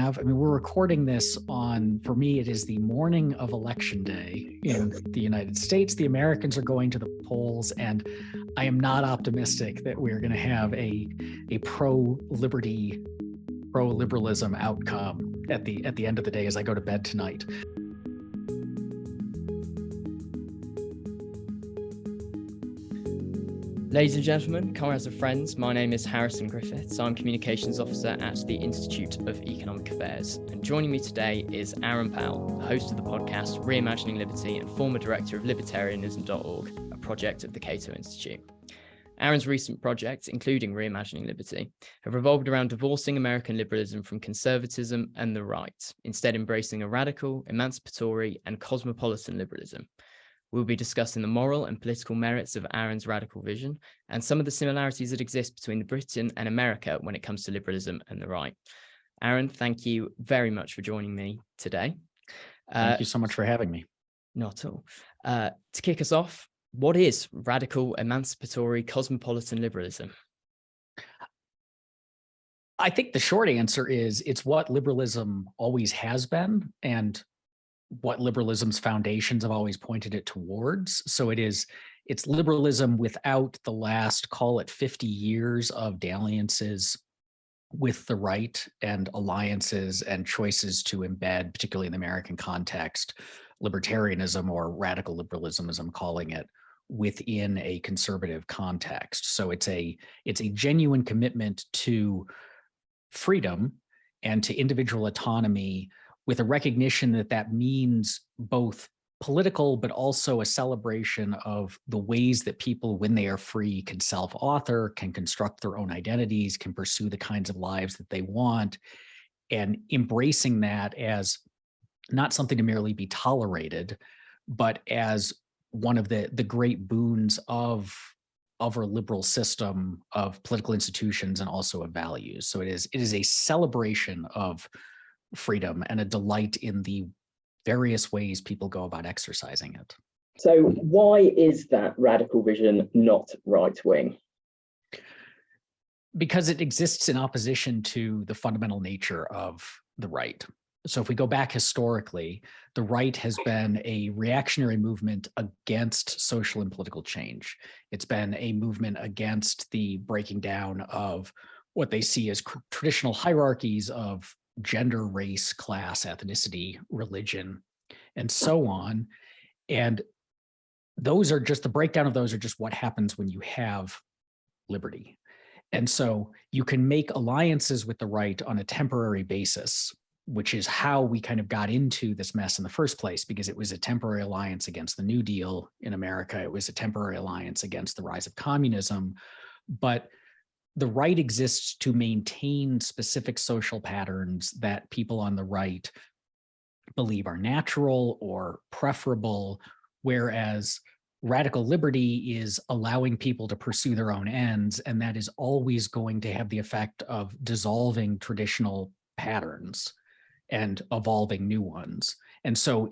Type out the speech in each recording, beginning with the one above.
have. I mean, we're recording this on, for me, it is the morning of election day in the United States. The Americans are going to the polls, and I am not optimistic that we're going to have a pro-liberty, pro-liberalism outcome at the end of the day as I go to bed tonight. Ladies and gentlemen, comrades and friends, my name is Harrison Griffiths. I'm Communications Officer at the Institute of Economic Affairs. And joining me today is Aaron Powell, the host of the podcast Reimagining Liberty and former director of libertarianism.org, a project of the Cato Institute. Aaron's recent projects, including Reimagining Liberty, have revolved around divorcing American liberalism from conservatism and the right, instead embracing a radical, emancipatory, and cosmopolitan liberalism. We'll be discussing the moral and political merits of Aaron's radical vision and some of the similarities that exist between Britain and America when it comes to liberalism and the right. Aaron, thank you very much for joining me today. Thank you so much for having me. Not at all. To kick us off, what is radical, emancipatory, cosmopolitan liberalism? I think the short answer is it's what liberalism always has been and what liberalism's foundations have always pointed it towards. So it's liberalism without the last, call it 50 years of dalliances with the right and alliances and choices to embed, particularly in the American context, libertarianism or radical liberalism, as I'm calling it, within a conservative context. So it's a genuine commitment to freedom and to individual autonomy, with a recognition that that means both political, but also a celebration of the ways that people, when they are free, can self-author, can construct their own identities, can pursue the kinds of lives that they want, and embracing that as not something to merely be tolerated, but as one of the great boons of our liberal system of political institutions and also of values. So it is a celebration of freedom and a delight in the various ways people go about exercising it. So why is that radical vision not right-wing? Because it exists in opposition to the fundamental nature of the right. So if we go back historically, the right has been a reactionary movement against social and political change. It's been a movement against the breaking down of what they see as traditional hierarchies of gender, race, class, ethnicity, religion, and so on. And those are just, the breakdown of those are just what happens when you have liberty. And so you can make alliances with the right on a temporary basis, which is how we kind of got into this mess in the first place, because it was a temporary alliance against the New Deal in America. It was a temporary alliance against the rise of communism. But the right exists to maintain specific social patterns that people on the right believe are natural or preferable, whereas radical liberty is allowing people to pursue their own ends, and that is always going to have the effect of dissolving traditional patterns and evolving new ones. And so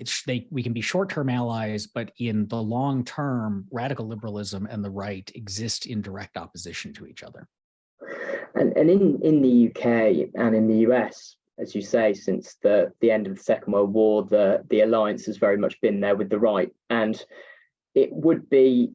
we can be short-term allies, but in the long term, radical liberalism and the right exist in direct opposition to each other. And in the UK and in the US, as you say, since the end of the Second World War, the alliance has very much been there with the right. And it would be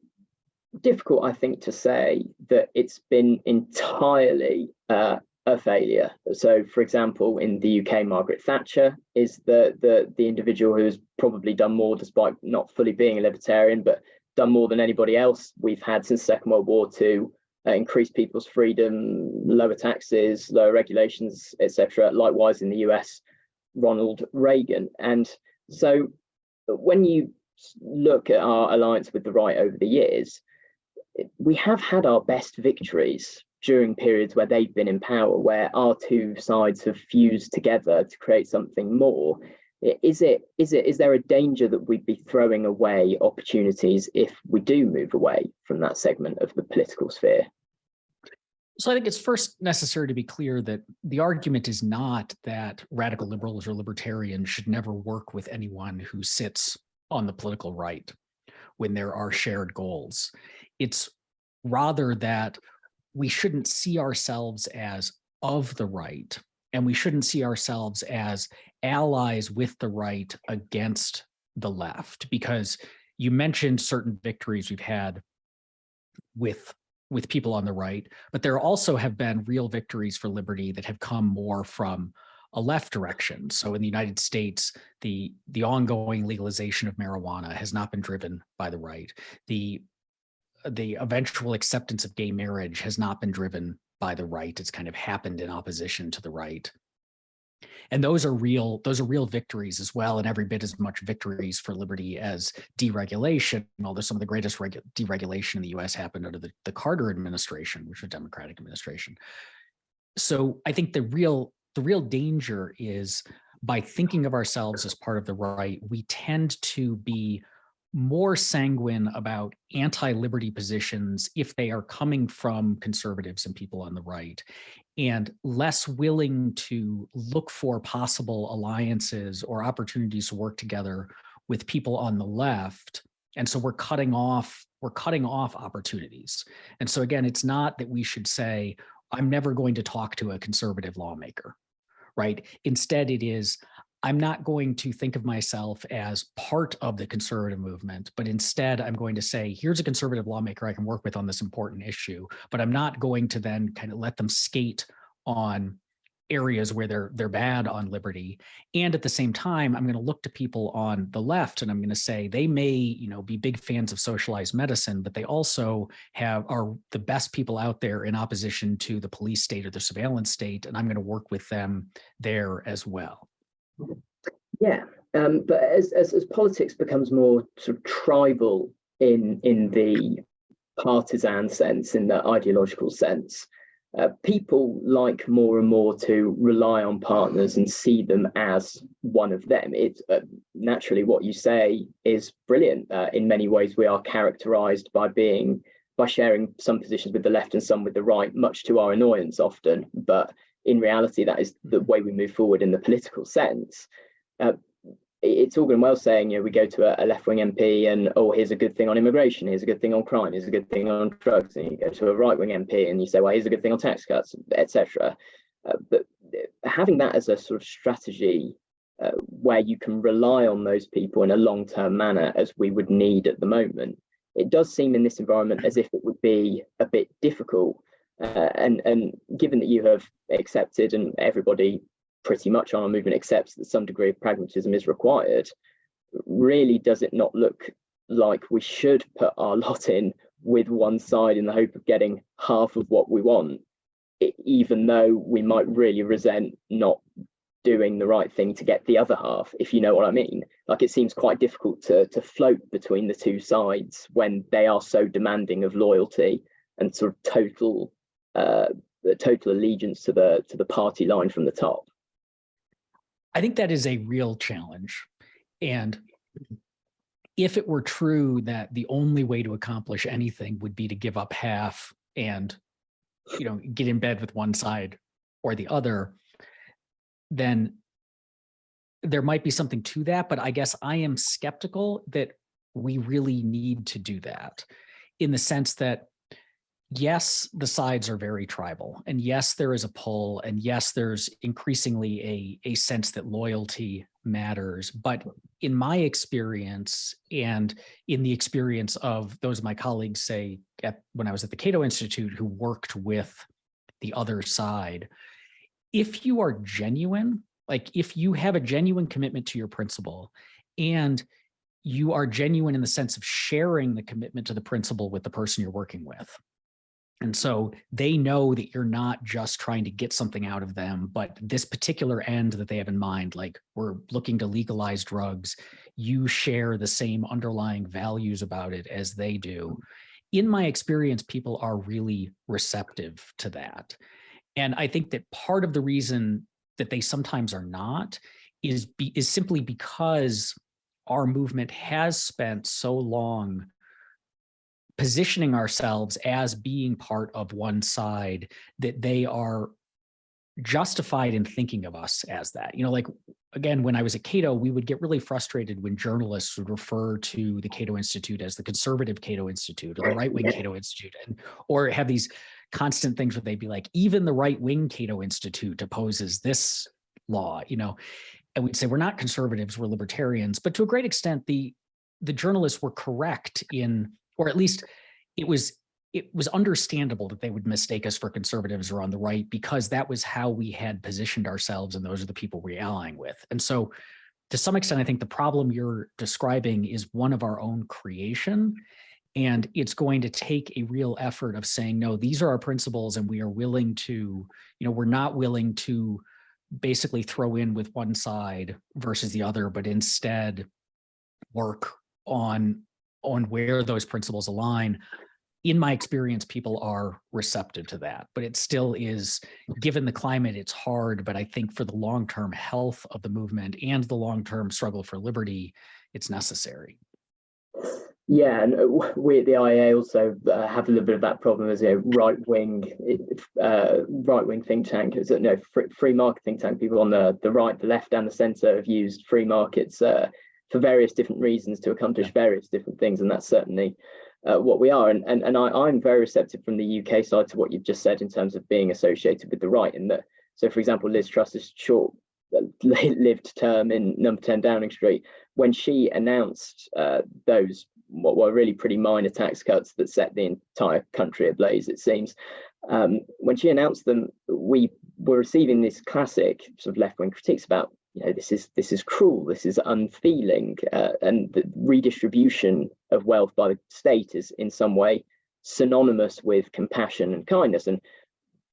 difficult, I think, to say that it's been entirely a failure. So, for example, in the UK, Margaret Thatcher is the individual who has probably done more, despite not fully being a libertarian, but done more than anybody else we've had since the Second World War to increase people's freedom, lower taxes, lower regulations, etc. Likewise in the US, Ronald Reagan. And so when you look at our alliance with the right over the years, we have had our best victories during periods where they've been in power, where our two sides have fused together to create something more. Is there a danger that we'd be throwing away opportunities if we do move away from that segment of the political sphere? So I think it's first necessary to be clear that the argument is not that radical liberals or libertarians should never work with anyone who sits on the political right when there are shared goals. It's rather that we shouldn't see ourselves as of the right and we shouldn't see ourselves as allies with the right against the left, because you mentioned certain victories we've had with people on the right, but there also have been real victories for liberty that have come more from a left direction. So in the United States, the ongoing legalization of marijuana has not been driven by the right. The eventual acceptance of gay marriage has not been driven by the right. It's kind of happened in opposition to the right. And those are real victories as well, and every bit as much victories for liberty as deregulation, although some of the greatest deregulation in the US happened under the Carter administration, which was a Democratic administration. So I think the real danger is, by thinking of ourselves as part of the right, we tend to be more sanguine about anti-liberty positions if they are coming from conservatives and people on the right, and less willing to look for possible alliances or opportunities to work together with people on the left. And so we're cutting off opportunities. And so again, it's not that we should say, I'm never going to talk to a conservative lawmaker, right? Instead, it is, I'm not going to think of myself as part of the conservative movement, but instead I'm going to say, here's a conservative lawmaker I can work with on this important issue, but I'm not going to then kind of let them skate on areas where they're bad on liberty. And at the same time, I'm going to look to people on the left and I'm going to say, they may, be big fans of socialized medicine, but they also are the best people out there in opposition to the police state or the surveillance state. And I'm going to work with them there as well. Yeah, but as politics becomes more sort of tribal in the partisan sense, in the ideological sense, people like more and more to rely on partners and see them as one of them. It's naturally what you say is brilliant. In many ways, we are characterized by sharing some positions with the left and some with the right, much to our annoyance often. But in reality, that is the way we move forward in the political sense. It's all good and well saying, we go to a left-wing MP and, oh, here's a good thing on immigration, here's a good thing on crime, here's a good thing on drugs, and you go to a right-wing MP and you say, well, here's a good thing on tax cuts, etc. But having that as a sort of strategy where you can rely on those people in a long-term manner, as we would need at the moment, it does seem in this environment as if it would be a bit difficult. And given that you have accepted, and everybody pretty much on our movement accepts, that some degree of pragmatism is required, really does it not look like we should put our lot in with one side in the hope of getting half of what we want, even though we might really resent not doing the right thing to get the other half, if you know what I mean? Like, it seems quite difficult to float between the two sides when they are so demanding of loyalty and sort of total allegiance to the party line from the top. I think that is a real challenge. And if it were true that the only way to accomplish anything would be to give up half and, get in bed with one side or the other, then there might be something to that. But I guess I am skeptical that we really need to do that, in the sense that, yes, the sides are very tribal, and yes, there is a pull, and yes, there's increasingly a sense that loyalty matters. But in my experience, and in the experience of those of my colleagues, say, when I was at the Cato Institute, who worked with the other side, if you are genuine, like if you have a genuine commitment to your principle, and you are genuine in the sense of sharing the commitment to the principle with the person you're working with, and so they know that you're not just trying to get something out of them, but this particular end that they have in mind, like we're looking to legalize drugs, you share the same underlying values about it as they do. In my experience, people are really receptive to that. And I think that part of the reason that they sometimes are not is simply because our movement has spent so long positioning ourselves as being part of one side that they are justified in thinking of us as that. Like again, when I was at Cato, we would get really frustrated when journalists would refer to the Cato Institute as the conservative Cato Institute or the right-wing Cato Institute, or have these constant things where they'd be like, even the right-wing Cato Institute opposes this law, and we'd say, we're not conservatives, we're libertarians. But to a great extent, the journalists were correct in, or at least it was understandable that they would mistake us for conservatives or on the right, because that was how we had positioned ourselves, and those are the people we're allying with. And so to some extent, I think the problem you're describing is one of our own creation, and it's going to take a real effort of saying, no, these are our principles, and we are willing to, we're not willing to basically throw in with one side versus the other, but instead work on where those principles align. In my experience, people are receptive to that, but it still is, given the climate, it's hard. But I think for the long-term health of the movement and the long-term struggle for liberty, it's necessary. Yeah, and we at the IEA also have a little bit of that problem as a right-wing think tank. As free market think tank. People on the right, the left, and the centre have used free markets for various different reasons to accomplish various different things, and that's certainly what we are. And I'm very receptive from the UK side to what you've just said in terms of being associated with the right. In that, so for example, Liz Truss's short-lived term in Number 10 Downing Street, when she announced those what were really pretty minor tax cuts that set the entire country ablaze, it seems. When she announced them, we were receiving this classic sort of left-wing critiques about, this is cruel, this is unfeeling, and the redistribution of wealth by the state is in some way synonymous with compassion and kindness. And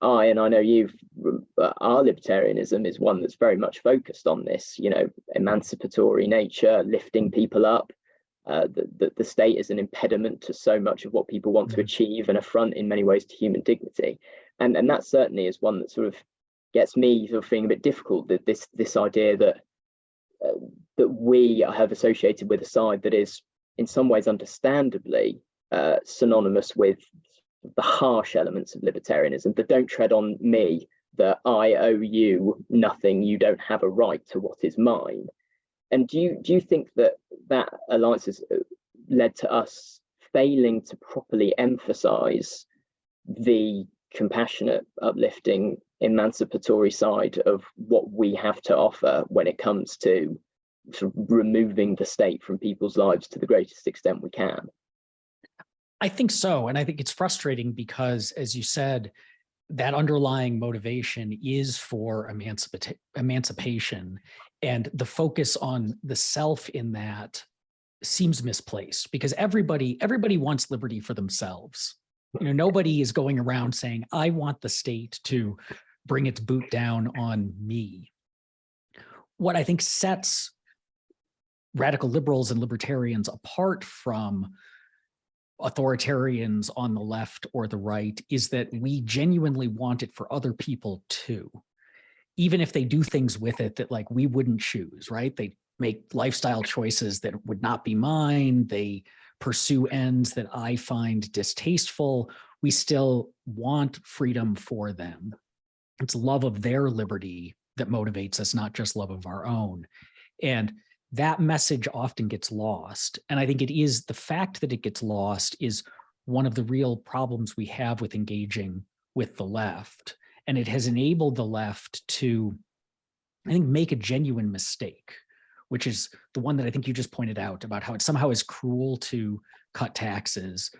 I know you, our libertarianism is one that's very much focused on this, emancipatory nature, lifting people up. The state is an impediment to so much of what people want to achieve, and affront in many ways to human dignity. And that certainly is one that sort of gets me sort of feeling a bit difficult, that this idea that we have associated with a side that is in some ways understandably synonymous with the harsh elements of libertarianism, that don't tread on me, that I owe you nothing, you don't have a right to what is mine. And do you think that alliance has led to us failing to properly emphasize the compassionate, uplifting, emancipatory side of what we have to offer when it comes to sort of removing the state from people's lives to the greatest extent we can? I think so. And I think it's frustrating because, as you said, that underlying motivation is for emancipation, and the focus on the self in that seems misplaced, because everybody wants liberty for themselves. Nobody is going around saying, I want the state to bring its boot down on me. What I think sets radical liberals and libertarians apart from authoritarians on the left or the right is that we genuinely want it for other people too, even if they do things with it that like we wouldn't choose, right? They make lifestyle choices that would not be mine. They pursue ends that I find distasteful. We still want freedom for them. It's love of their liberty that motivates us, not just love of our own. And that message often gets lost. And I think it is the fact that it gets lost is one of the real problems we have with engaging with the left. And it has enabled the left to, I think, make a genuine mistake, which is the one that I think you just pointed out about how it somehow is cruel to cut taxes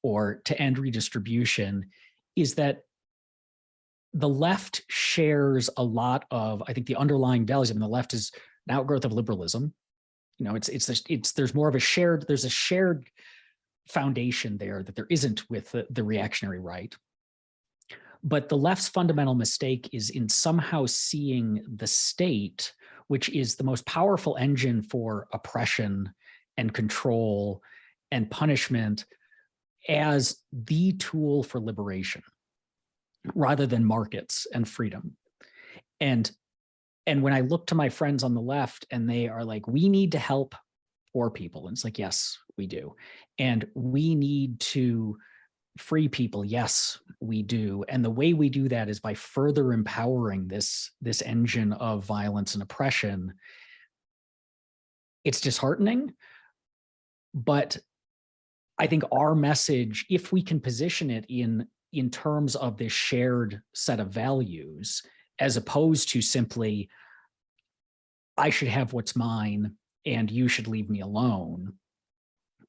or to end redistribution, is that the left shares a lot of, I think, the underlying values. I mean, the left is an outgrowth of liberalism. There's more of a shared foundation there that there isn't with the reactionary right. But the left's fundamental mistake is in somehow seeing the state, which is the most powerful engine for oppression and control and punishment, as the tool for liberation, rather than markets and freedom. And when I look to my friends on the left and they are like, we need to help poor people. And it's like, yes, we do. And we need to free people? Yes, we do. And the way we do that is by further empowering this engine of violence and oppression. It's disheartening, but I think our message, if we can position it in terms of this shared set of values, as opposed to simply, I should have what's mine and you should leave me alone,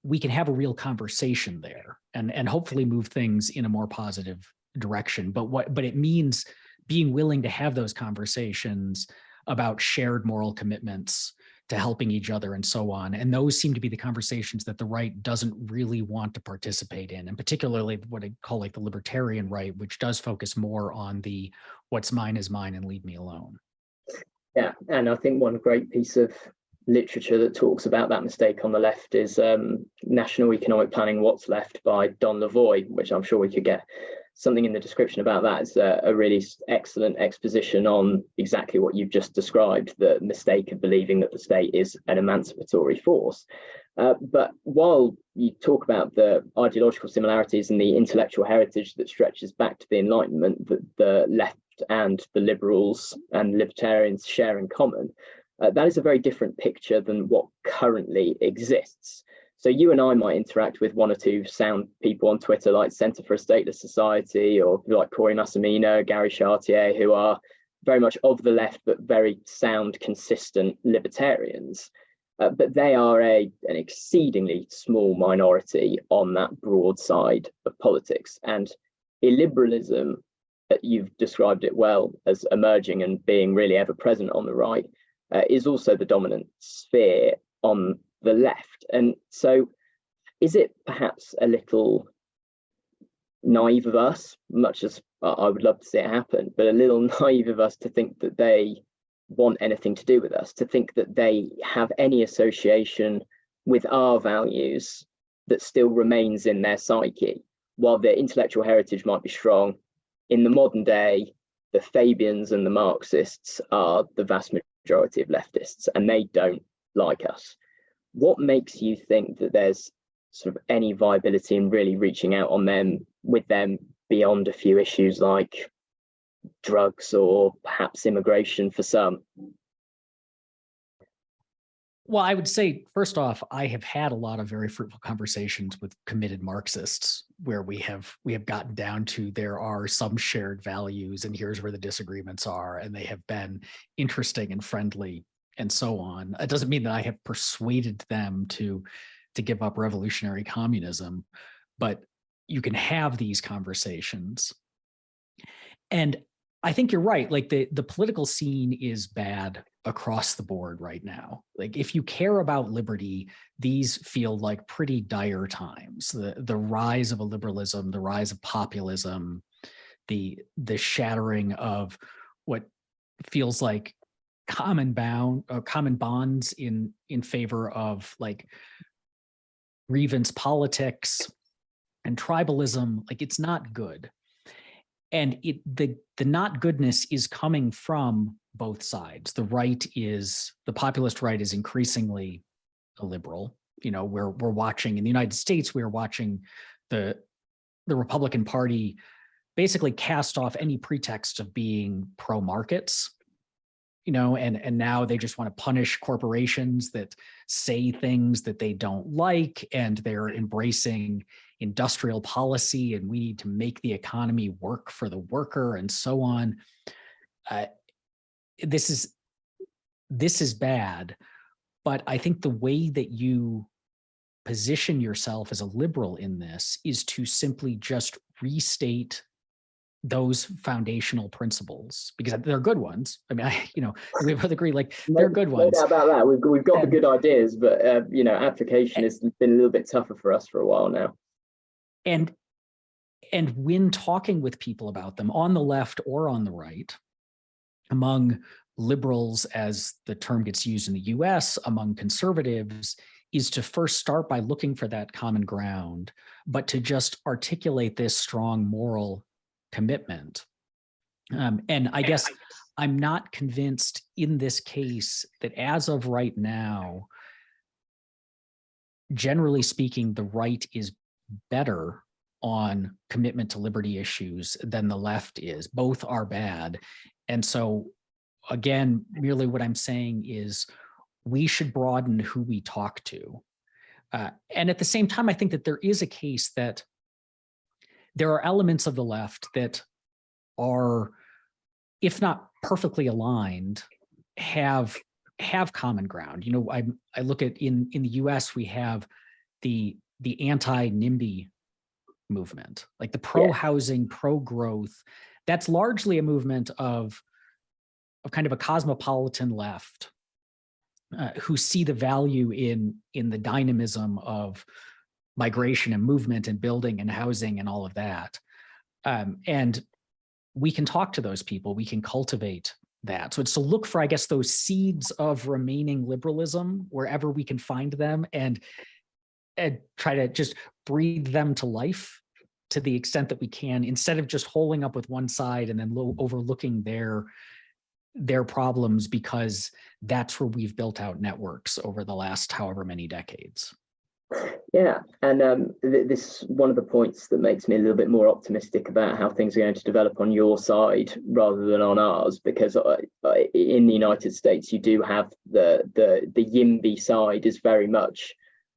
we can have a real conversation there and hopefully move things in a more positive direction. But it means being willing to have those conversations about shared moral commitments to helping each other and so on. And those seem to be the conversations that the right doesn't really want to participate in, and particularly what I call like the libertarian right, which does focus more on the what's mine is mine and leave me alone. Yeah, and I think one great piece of literature that talks about that mistake on the left is National Economic Planning, What's Left by Don Lavoie, which I'm sure we could get something in the description about that. It's a really excellent exposition on exactly what you've just described, the mistake of believing that the state is an emancipatory force. But while you talk about the ideological similarities and the intellectual heritage that stretches back to the Enlightenment that the left and the liberals and libertarians share in common, that is a very different picture than what currently exists. So you and I might interact with one or two sound people on Twitter, like Centre for a Stateless Society, or like Corey Massimino, Gary Chartier, who are very much of the left, but very sound, consistent libertarians. But they are an exceedingly small minority on that broad side of politics. And illiberalism, you've described it well as emerging and being really ever present on the right, is also the dominant sphere on the left. And so is it perhaps a little naive of us, much as I would love to see it happen, but a little naive of us to think that they want anything to do with us, to think that they have any association with our values that still remains in their psyche? While their intellectual heritage might be strong, in the modern day, the Fabians and the Marxists are the vast majority of leftists, and they don't like us. What makes you think that there's sort of any viability in really reaching out on them, with them, beyond a few issues like drugs or perhaps immigration for some? Well, I would say, first off, I have had a lot of very fruitful conversations with committed Marxists where we have gotten down to there are some shared values and here's where the disagreements are, and they have been interesting and friendly and so on. It doesn't mean that I have persuaded them to give up revolutionary communism, but you can have these conversations. And I think you're right. Like the political scene is bad across the board right now. Like if you care about liberty, these feel like pretty dire times. The rise of a liberalism, the rise of populism, the shattering of what feels like common bonds in favor of like grievance politics and tribalism. Like it's not good. And the not goodness is coming from both sides. The populist right is increasingly a liberal. You know, we're watching in the United States, we're watching the Republican Party basically cast off any pretext of being pro-markets, you know, and now they just want to punish corporations that say things that they don't like, and they're embracing industrial policy, and we need to make the economy work for the worker and so on. This is bad, but I think the way that you position yourself as a liberal in this is to simply just restate those foundational principles, because they're good ones. I mean, we both agree, like they're good ones. No doubt about that. We've got the good ideas, but application has been a little bit tougher for us for a while now. And when talking with people about them on the left or on the right, among liberals, as the term gets used in the US, among conservatives, is to first start by looking for that common ground, but to just articulate this strong moral commitment. And I guess I'm not convinced in this case that as of right now, generally speaking, the right is better on commitment to liberty issues than the left is. Both are bad. And so again, merely what I'm saying is we should broaden who we talk to. And at the same time, I think that there is a case that there are elements of the left that are, if not perfectly aligned, have common ground. You know, I look at in the US, we have the anti-NIMBY movement, like the pro-housing, pro-growth. That's largely a movement of kind of a cosmopolitan left who see the value in the dynamism of migration and movement and building and housing and all of that. And we can talk to those people, we can cultivate that. So it's to look for, I guess, those seeds of remaining liberalism wherever we can find them and try to just breathe them to life to the extent that we can, instead of just holding up with one side and then overlooking their problems, because that's where we've built out networks over the last however many decades. Yeah, and this is one of the points that makes me a little bit more optimistic about how things are going to develop on your side rather than on ours, because in the United States, you do have the YIMBY side is very much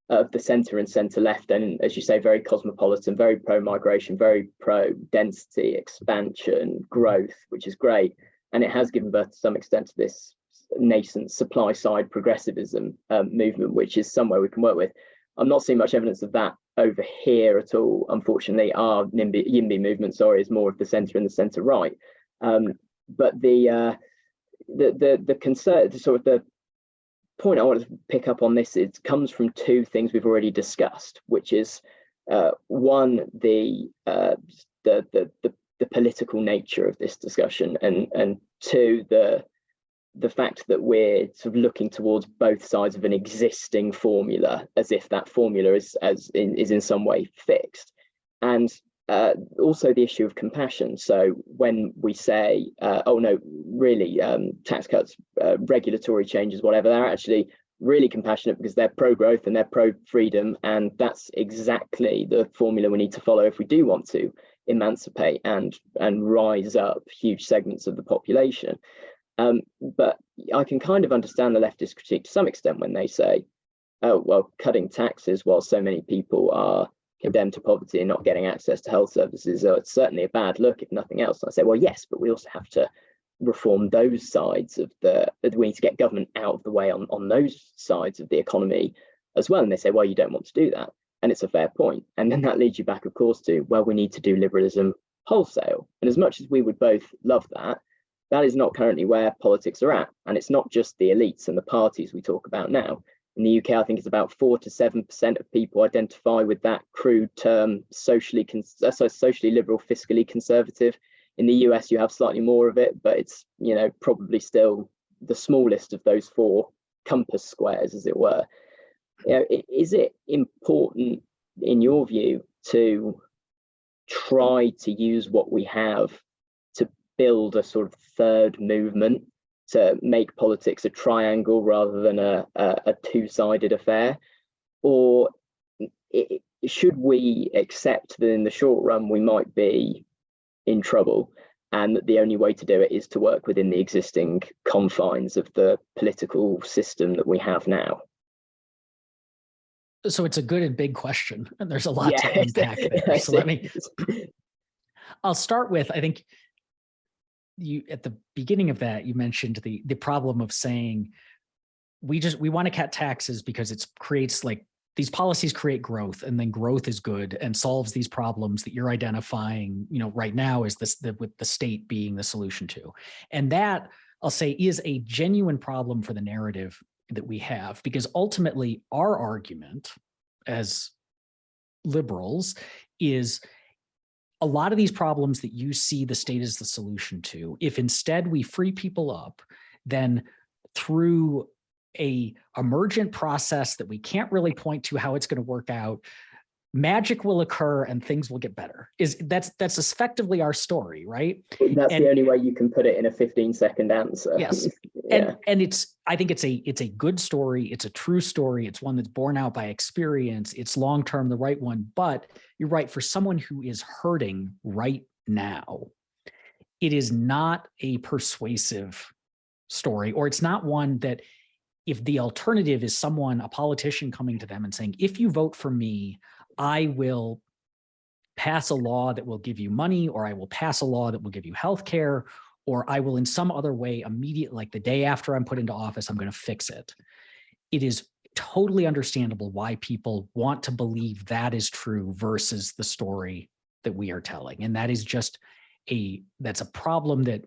of the centre and centre left, and as you say, very cosmopolitan, very pro-migration, very pro-density, expansion, growth, which is great. And it has given birth to some extent to this nascent supply side progressivism movement, which is somewhere we can work with. I'm not seeing much evidence of that over here at all. Unfortunately, our YIMBY movement, is more of the centre and the centre right. But the concern, sort of the point I want to pick up on this, it comes from two things we've already discussed, which is one, the political nature of this discussion, and two, the fact that we're sort of looking towards both sides of an existing formula, as if that formula is in some way fixed, and also the issue of compassion. So when we say, oh no, really, tax cuts, regulatory changes, whatever, they're actually really compassionate because they're pro-growth and they're pro-freedom, and that's exactly the formula we need to follow if we do want to emancipate and rise up huge segments of the population. But I can kind of understand the leftist critique to some extent when they say, oh, well, cutting taxes while so many people are condemned to poverty and not getting access to health services, it's certainly a bad look, if nothing else. And I say, well, yes, but we also have to reform those sides of we need to get government out of the way on those sides of the economy as well. And they say, well, you don't want to do that. And it's a fair point. And then that leads you back, of course, to, well, we need to do liberalism wholesale. And as much as we would both love that, that is not currently where politics are at. And it's not just the elites and the parties we talk about now. In the UK, I think it's about 4 to 7% of people identify with that crude term, socially liberal, fiscally conservative. In the US, you have slightly more of it, but it's, you know, probably still the smallest of those four compass squares, as it were. You know, is it important, in your view, to try to use what we have to build a sort of third movement, to make politics a triangle rather than a two-sided affair? Or should we accept that in the short run we might be in trouble, and that the only way to do it is to work within the existing confines of the political system that we have now? So it's a good and big question, and there's a lot to unpack there. So I'll start with, I think you, at the beginning of that, you mentioned the problem of saying we want to cut taxes because it creates, like, these policies create growth, and then growth is good and solves these problems that you're identifying, you know, right now is with the state being the solution to. And that, I'll say, is a genuine problem for the narrative that we have, because ultimately our argument as liberals is a lot of these problems that you see the state as the solution to, if instead we free people up, then through a emergent process that we can't really point to how it's going to work out, magic will occur and things will get better. That's effectively our story, right? That's the only way you can put it in a 15-second answer. Yes. Yeah. And I think it's a good story. It's a true story. It's one that's borne out by experience. It's long-term, the right one. But you're right, for someone who is hurting right now, it is not a persuasive story, or it's not one that, if the alternative is a politician coming to them and saying, if you vote for me, I will pass a law that will give you money, or I will pass a law that will give you health care, or I will in some other way immediately, like the day after I'm put into office, I'm going to fix it. It is totally understandable why people want to believe that is true versus the story that we are telling. And that is just that's a problem that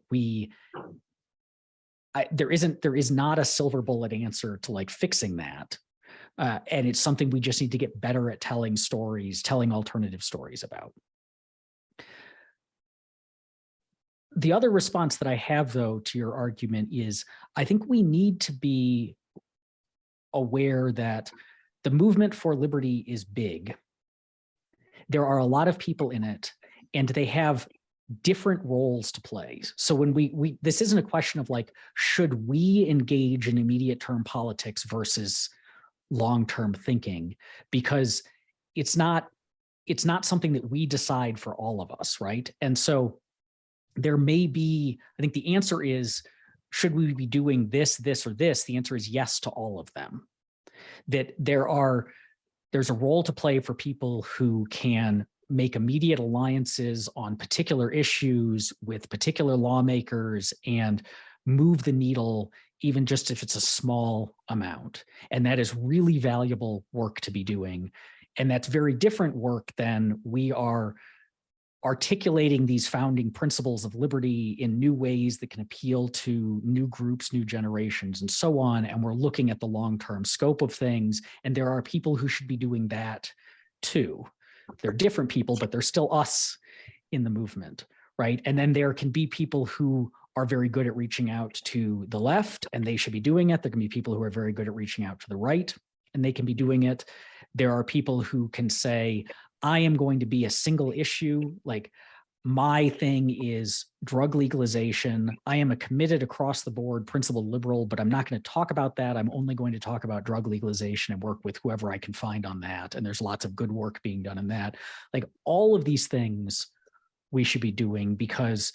there is not a silver bullet answer to like fixing that. And it's something we just need to get better at telling alternative stories about. The other response that I have, though, to your argument is, I think we need to be aware that the movement for liberty is big. There are a lot of people in it, and they have different roles to play. So when this isn't a question of like, should we engage in immediate term politics versus long-term thinking, because it's not something that we decide for all of us, right? And so there may be, I think the answer is, should we be doing this, or this? The answer is yes to all of them. That there's a role to play for people who can make immediate alliances on particular issues with particular lawmakers and move the needle, even just if it's a small amount. And that is really valuable work to be doing. And that's very different work than we are articulating these founding principles of liberty in new ways that can appeal to new groups, new generations, and so on. And we're looking at the long-term scope of things. And there are people who should be doing that too. They're different people, but they're still us in the movement, right? And then there can be people who are very good at reaching out to the left, and they should be doing it. There can be people who are very good at reaching out to the right, and they can be doing it. There are people who can say, I am going to be a single issue, like my thing is drug legalization. I am a committed across the board principled liberal, but I'm not going to talk about that. I'm only going to talk about drug legalization and work with whoever I can find on that. And there's lots of good work being done in that. Like all of these things we should be doing, because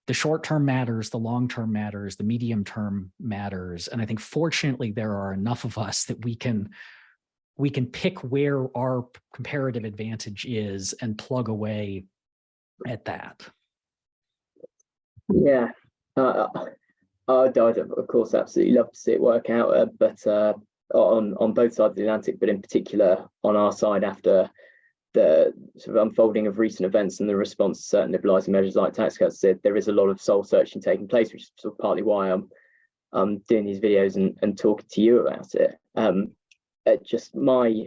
the short term matters, the long term matters, the medium term matters. And I think fortunately there are enough of us that we can pick where our comparative advantage is and plug away at that. Yeah, I'd of course absolutely love to see it work out, but on both sides of the Atlantic, but in particular on our side, after the sort of unfolding of recent events and the response to certain liberalising measures like tax cuts, there is a lot of soul searching taking place, which is sort of partly why I'm doing these videos and talking to you about it. Just my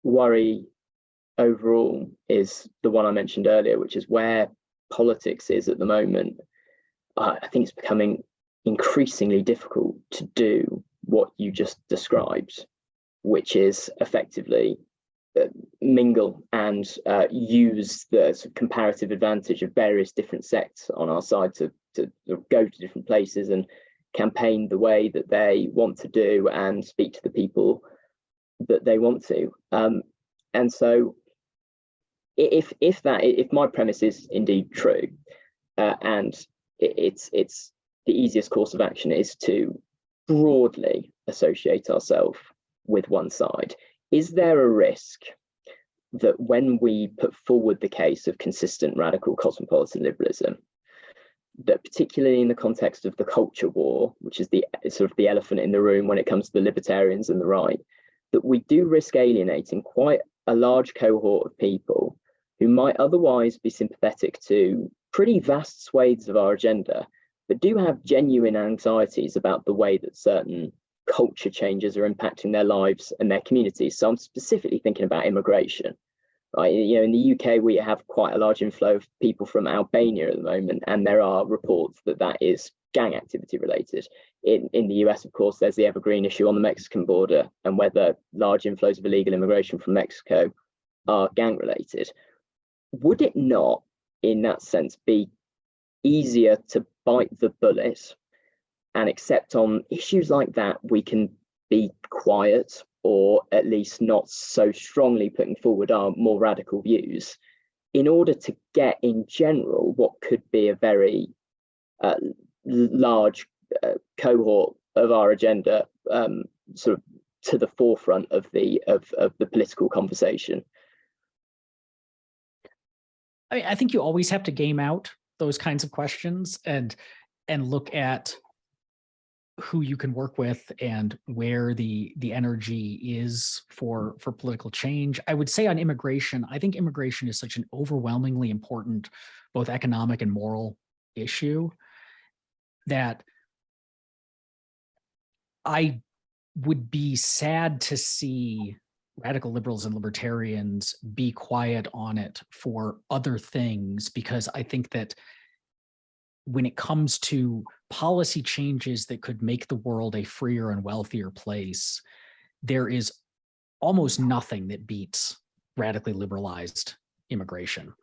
worry overall is the one I mentioned earlier, which is where politics is at the moment. I think it's becoming increasingly difficult to do what you just described, which is effectively mingle and use the sort of comparative advantage of various different sects on our side to go to different places and campaign the way that they want to do and speak to the people that they want to. And so if my premise is indeed true, and it's the easiest course of action is to broadly associate ourselves with one side, is there a risk that when we put forward the case of consistent radical cosmopolitan liberalism, that particularly in the context of the culture war, which is the sort of the elephant in the room when it comes to the libertarians and the right, that we do risk alienating quite a large cohort of people who might otherwise be sympathetic to pretty vast swathes of our agenda, but do have genuine anxieties about the way that certain culture changes are impacting their lives and their communities. So I'm specifically thinking about immigration, right? You know, in the UK, we have quite a large inflow of people from Albania at the moment, and there are reports that is gang activity related. In the US, of course, there's the evergreen issue on the Mexican border and whether large inflows of illegal immigration from Mexico are gang related. Would it not, in that sense, be easier to bite the bullet and accept on issues like that we can be quiet, or at least not so strongly putting forward our more radical views, in order to get in general what could be a very large cohort of our agenda sort of to the forefront of the political conversation? I think you always have to game out those kinds of questions and look at who you can work with and where the energy is for political change. I would say on immigration, I think immigration is such an overwhelmingly important both economic and moral issue that I would be sad to see radical liberals and libertarians be quiet on it for other things, because I think that when it comes to policy changes that could make the world a freer and wealthier place, there is almost nothing that beats radically liberalized immigration.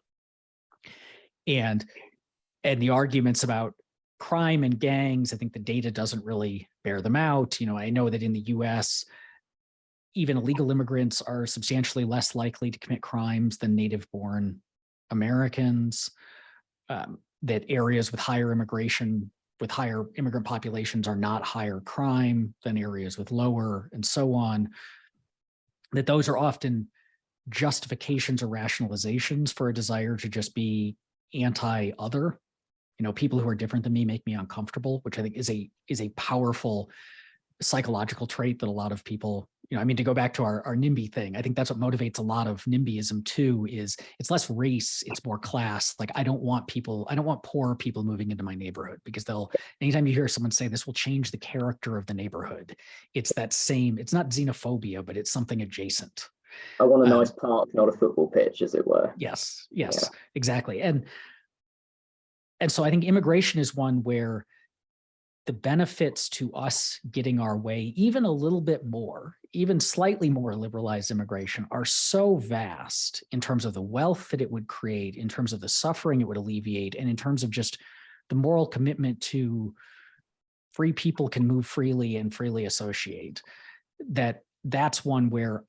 And the arguments about crime and gangs, I think the data doesn't really bear them out. You know, I know that in the US, even illegal immigrants are substantially less likely to commit crimes than native-born Americans. That areas with higher immigration, with higher immigrant populations are not higher crime than areas with lower, and so on. That those are often justifications or rationalizations for a desire to just be anti-other. You know, people who are different than me make me uncomfortable, which I think is a powerful psychological trait that a lot of people, you know, I mean, to go back to our NIMBY thing, I think that's what motivates a lot of NIMBYism too, is it's less race, it's more class. Like, I don't want poor people moving into my neighborhood, because anytime you hear someone say this will change the character of the neighborhood, it's not xenophobia, but it's something adjacent. I want a nice park, not a football pitch, as it were. Yes, exactly. And so I think immigration is one where the benefits to us getting our way, even a little bit more, even slightly more liberalized immigration, are so vast in terms of the wealth that it would create, in terms of the suffering it would alleviate, and in terms of just the moral commitment to free people can move freely and freely associate, that's one where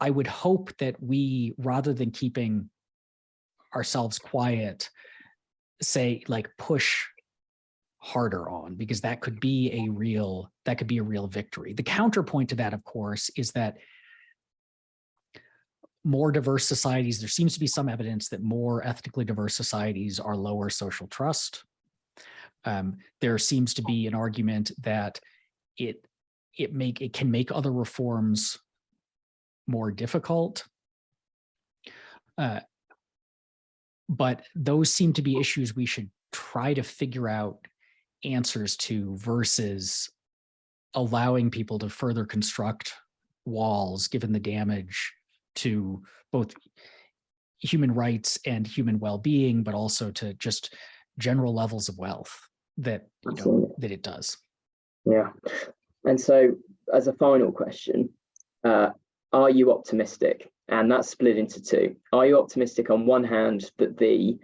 I would hope that we, rather than keeping ourselves quiet, say, like, push harder on, because that could be a real victory. The counterpoint to that, of course, is that more diverse societies, there seems to be some evidence that more ethnically diverse societies are lower social trust. There seems to be an argument that it can make other reforms more difficult. But those seem to be issues we should try to figure out answers to, versus allowing people to further construct walls, given the damage to both human rights and human well-being, but also to just general levels of wealth that it does. Yeah. And so, as a final question, are you optimistic? And that's split into two. Are you optimistic on one hand that the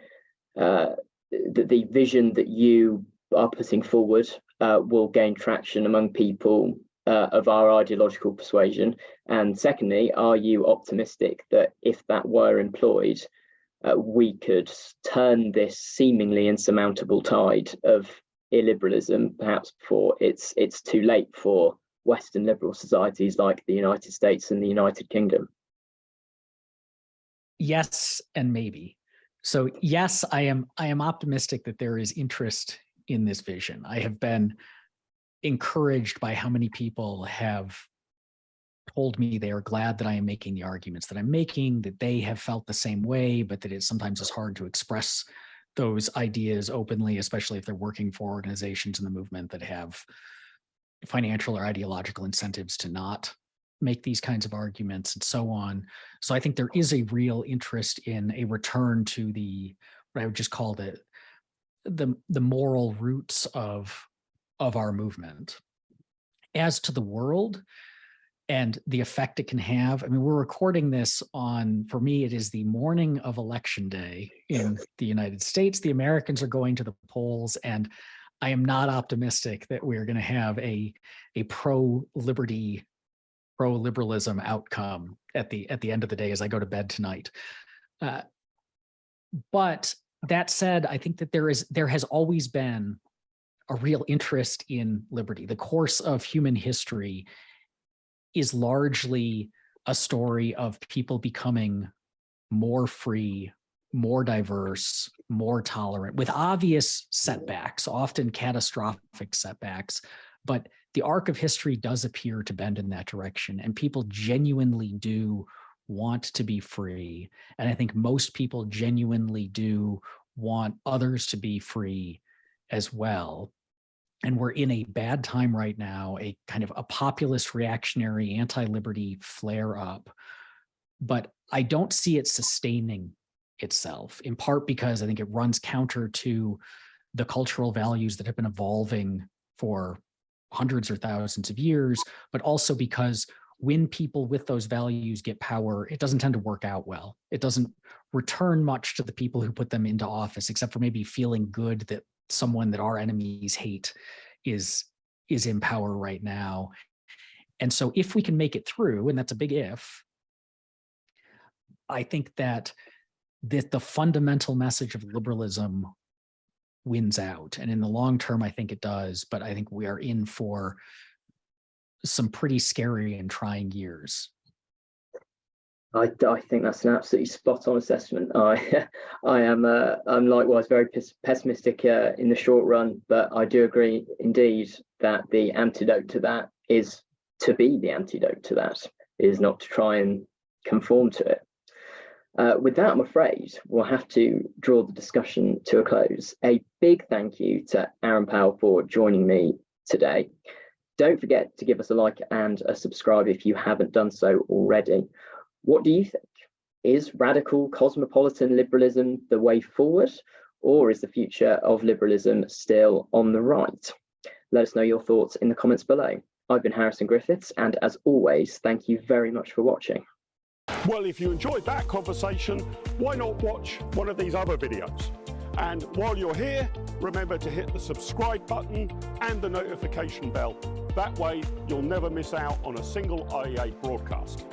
vision that you are putting forward will gain traction among people of our ideological persuasion? And secondly, are you optimistic that if that were employed, we could turn this seemingly insurmountable tide of illiberalism, perhaps before it's too late for Western liberal societies like the United States and the United Kingdom? Yes, and maybe. So yes, I am optimistic that there is interest in this vision. I have been encouraged by how many people have told me they are glad that I am making the arguments that I'm making, that they have felt the same way, but that it sometimes is hard to express those ideas openly, especially if they're working for organizations in the movement that have financial or ideological incentives to not make these kinds of arguments, and so on. So I think there is a real interest in a return to what I would just call the moral roots of our movement. As to the world, and the effect it can have. I mean, we're recording this for me, it is the morning of election day in the United States. The Americans are going to the polls, and I am not optimistic that we're going to have a pro-liberty, pro-liberalism outcome at the end of the day as I go to bed tonight. But that said, I think that there has always been a real interest in liberty. The course of human history is largely a story of people becoming more free, more diverse, more tolerant, with obvious setbacks, often catastrophic setbacks. But the arc of history does appear to bend in that direction, and people genuinely do want to be free. And I think most people genuinely do want others to be free as well. And we're in a bad time right now, a kind of a populist, reactionary, anti-liberty flare-up. But I don't see it sustaining itself, in part because I think it runs counter to the cultural values that have been evolving for hundreds or thousands of years, but also because when people with those values get power, it doesn't tend to work out well. It doesn't return much to the people who put them into office, except for maybe feeling good that someone that our enemies hate is in power right now. And so if we can make it through, and that's a big if, I think that the fundamental message of liberalism wins out. And in the long term, I think it does, but I think we are in for some pretty scary and trying years. I think that's an absolutely spot on assessment. I'm likewise very pessimistic in the short run, but I do agree indeed that the antidote to that is to be the antidote to that, is not to try and conform to it. With that, I'm afraid we'll have to draw the discussion to a close. A big thank you to Aaron Powell for joining me today. Don't forget to give us a like and a subscribe if you haven't done so already. What do you think? Is radical cosmopolitan liberalism the way forward, or is the future of liberalism still on the right? Let us know your thoughts in the comments below. I've been Harrison Griffiths, and as always, thank you very much for watching. Well, if you enjoyed that conversation, why not watch one of these other videos? And while you're here, remember to hit the subscribe button and the notification bell. That way, you'll never miss out on a single IEA broadcast.